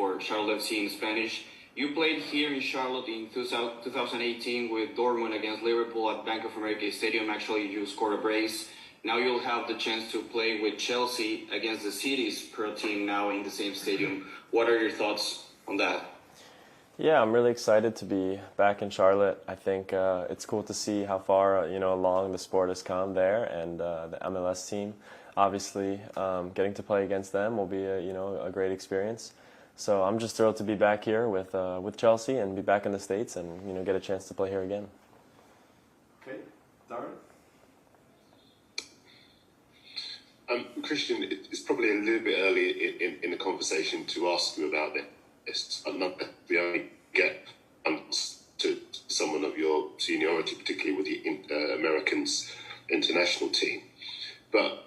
for Charlotte FC in Spanish. You played here in Charlotte in 2018 with Dortmund against Liverpool at Bank of America Stadium. Actually, you scored a brace. Now you'll have the chance to play with Chelsea against the city's pro team now in the same stadium. What are your thoughts on that? Yeah, I'm really excited to be back in Charlotte. I think it's cool to see how far along the sport has come there, and the MLS team. Obviously, getting to play against them will be a great experience. So I'm just thrilled to be back here with Chelsea and be back in the States and get a chance to play here again. Okay, Darren. Christian, it's probably a little bit early in the conversation to ask you about this. We only get to someone of your seniority, particularly with the Americans international team. But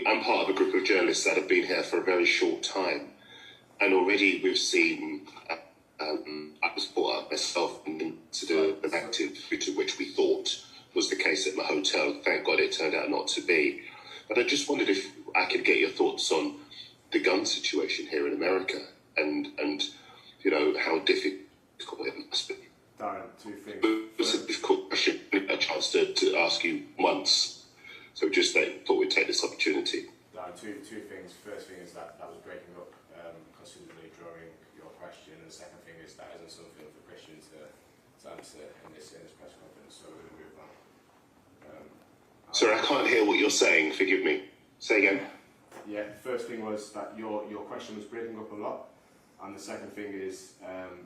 I'm part of a group of journalists that have been here for a very short time. And already we've seen, I was brought up myself into the activity to which we thought was the case at my hotel. Thank God it turned out not to be. But I just wondered if I could get your thoughts on the gun situation here in America and how difficult it must be. Darren, two things. It was a difficult question. I had a chance to ask you once. So just thought we'd take this opportunity. Darren, two things. First thing is that was breaking up considerably during your question. And the second thing is that isn't something for Christian to answer in this press conference. So we're going to move on. Sorry, I can't hear what you're saying. Forgive me. Say again. Yeah, the first thing was that your question was breaking up a lot. And the second thing is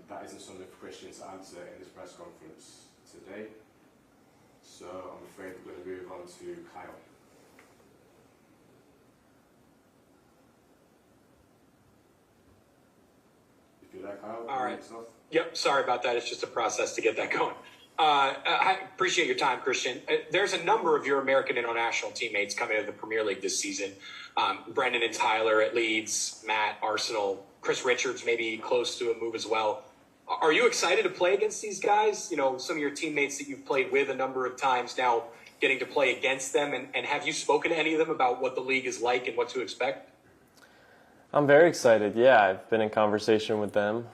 that isn't something for Christian to answer in this press conference today. So I'm afraid we're going to move on to Kyle. If you're there, Kyle. All right. Yep, sorry about that. It's just a process to get that going. I appreciate your time, Christian. There's a number of your American international teammates coming to the Premier League this season. Brendan and Tyler at Leeds, Matt, Arsenal, Chris Richards maybe close to a move as well. Are you excited to play against these guys? Some of your teammates that you've played with a number of times now getting to play against them. And have you spoken to any of them about what the league is like and what to expect? I'm very excited. Yeah, I've been in conversation with them.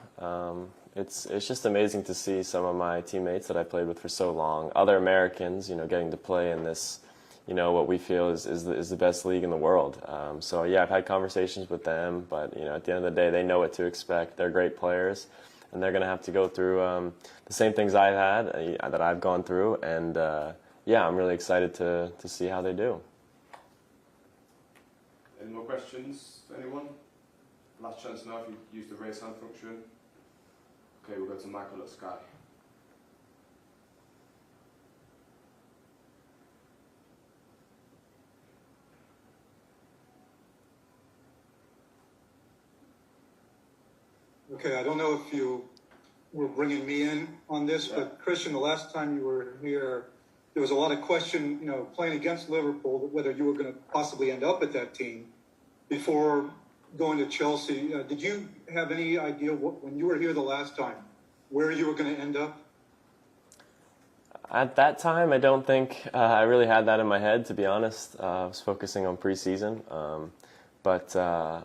It's just amazing to see some of my teammates that I played with for so long, other Americans, getting to play in this, what we feel is the best league in the world. So yeah, I've had conversations with them, but at the end of the day, they know what to expect. They're great players, and they're going to have to go through the same things I've had, that I've gone through, and yeah, I'm really excited to see how they do. Any more questions for anyone? Last chance now if you use the raise hand function. Okay, we'll go to Michael at Sky. Okay, I don't know if you were bringing me in on this, but Christian, the last time you were here, there was a lot of question, playing against Liverpool, whether you were going to possibly end up at that team before going to Chelsea. Did you have any idea when you were here the last time where you were going to end up? At that time, I don't think I really had that in my head, to be honest. I was focusing on preseason, but I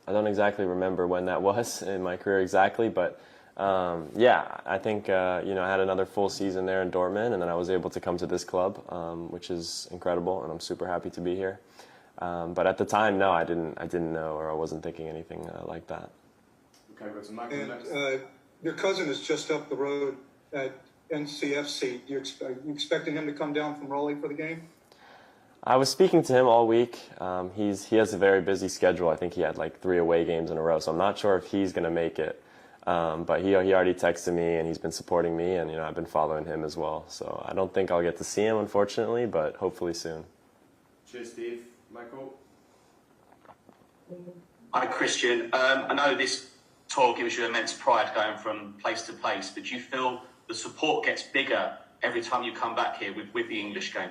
don't exactly remember when that was in my career exactly. But yeah, I think I had another full season there in Dortmund, and then I was able to come to this club, which is incredible, and I'm super happy to be here. But at the time, no, I didn't know, or I wasn't thinking anything like that. Okay, go to Michael next. Your cousin is just up the road at NCFC. Are you expecting him to come down from Raleigh for the game? I was speaking to him all week. He has a very busy schedule. I think he had like 3 away games in a row, so I'm not sure if he's going to make it. But he already texted me, and he's been supporting me, and I've been following him as well. So I don't think I'll get to see him, unfortunately, but hopefully soon. Cheers, Steve. Michael? Hi, Christian. I know this tour gives you immense pride going from place to place, but do you feel the support gets bigger every time you come back here with the English game?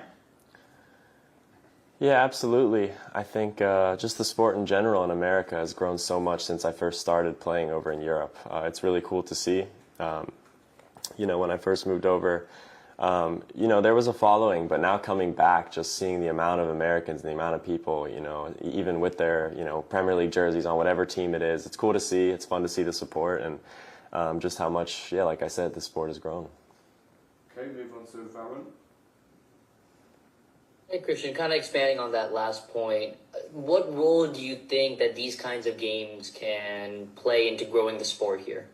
Yeah, absolutely. I think just the sport in general in America has grown so much since I first started playing over in Europe. It's really cool to see. When I first moved over, you know, there was a following, but now coming back, just seeing the amount of Americans and the amount of people, you know, even with their, you know, Premier League jerseys on whatever team it is, it's cool to see. It's fun to see the support and just how much, yeah, like I said, the sport has grown. Okay, move on to Varun. Hey, Christian, kind of expanding on that last point, what role do you think that these kinds of games can play into growing the sport here?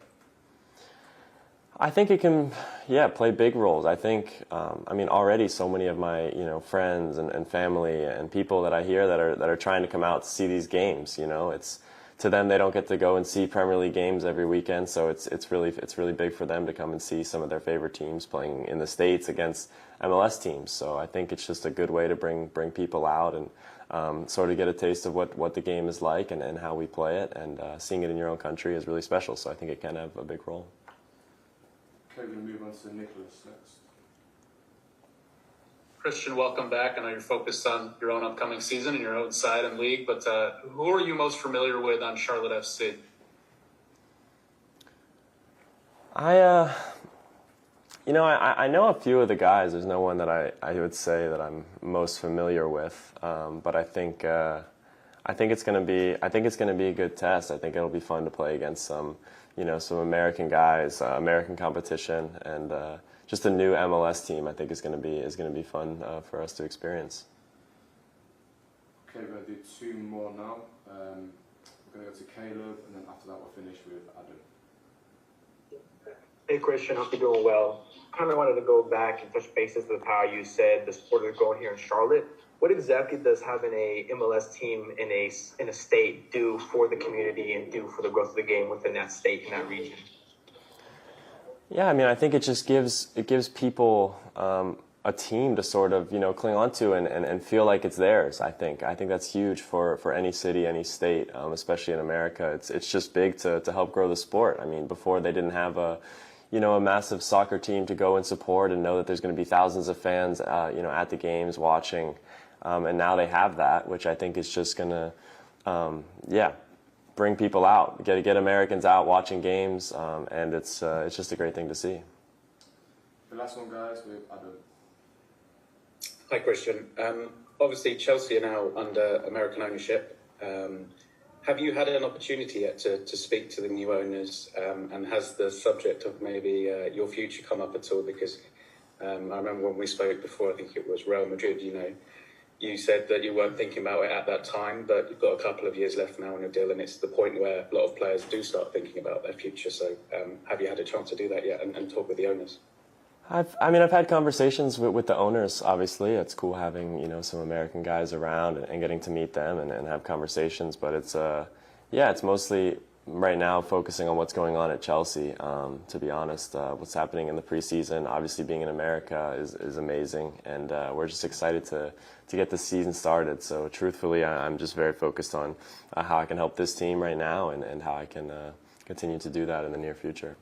I think it can, yeah, play big roles. I think, I mean, already so many of my, you know, friends and family and people that I hear that are trying to come out to see these games. You know, it's to them, they don't get to go and see Premier League games every weekend, so it's really big for them to come and see some of their favorite teams playing in the States against MLS teams. So I think it's just a good way to bring people out and sort of get a taste of what the game is like and how we play it, and seeing it in your own country is really special. So I think it can have a big role. Okay, we're going to move on to Nicholas next. Christian, welcome back. I know you're focused on your own upcoming season and your own side and league, but who are you most familiar with on Charlotte FC? You know, I know a few of the guys. There's no one that I would say that I'm most familiar with, but I think it's going to be a good test. I think it'll be fun to play against some American guys, American competition, and just a new MLS team. I think is going to be fun for us to experience. Okay, we're going to do two more now. We're going to go to Caleb, and then after that we'll finish with Adam. Hey Christian, hope you're doing well. Kind of wanted to go back and touch bases with how you said the sport is growing here in Charlotte. What exactly does having a MLS team in a state do for the community and do for the growth of the game within that state and that region? Yeah, I mean, I think it just gives people a team to sort of cling on to and feel like it's theirs. I think that's huge for any city, any state, especially in America. It's just big to help grow the sport. I mean, before they didn't have a massive soccer team to go and support and know that there's going to be thousands of fans at the games watching. And now they have that, which I think is just going to, bring people out, get Americans out watching games, and it's just a great thing to see. The last one, guys, with Adam. Hi, Christian. Obviously, Chelsea are now under American ownership. Have you had an opportunity yet to speak to the new owners, and has the subject of maybe your future come up at all? Because I remember when we spoke before, I think it was Real Madrid, you said that you weren't thinking about it at that time, but you've got a couple of years left now on your deal, and it's the point where a lot of players do start thinking about their future. So have you had a chance to do that yet and talk with the owners? I've had conversations with the owners. Obviously, it's cool having some American guys around and getting to meet them and have conversations. But it's mostly right now focusing on what's going on at Chelsea. To be honest, what's happening in the preseason, obviously being in America is amazing, and we're just excited to get the season started. So truthfully, I'm just very focused on how I can help this team right now and how I can continue to do that in the near future.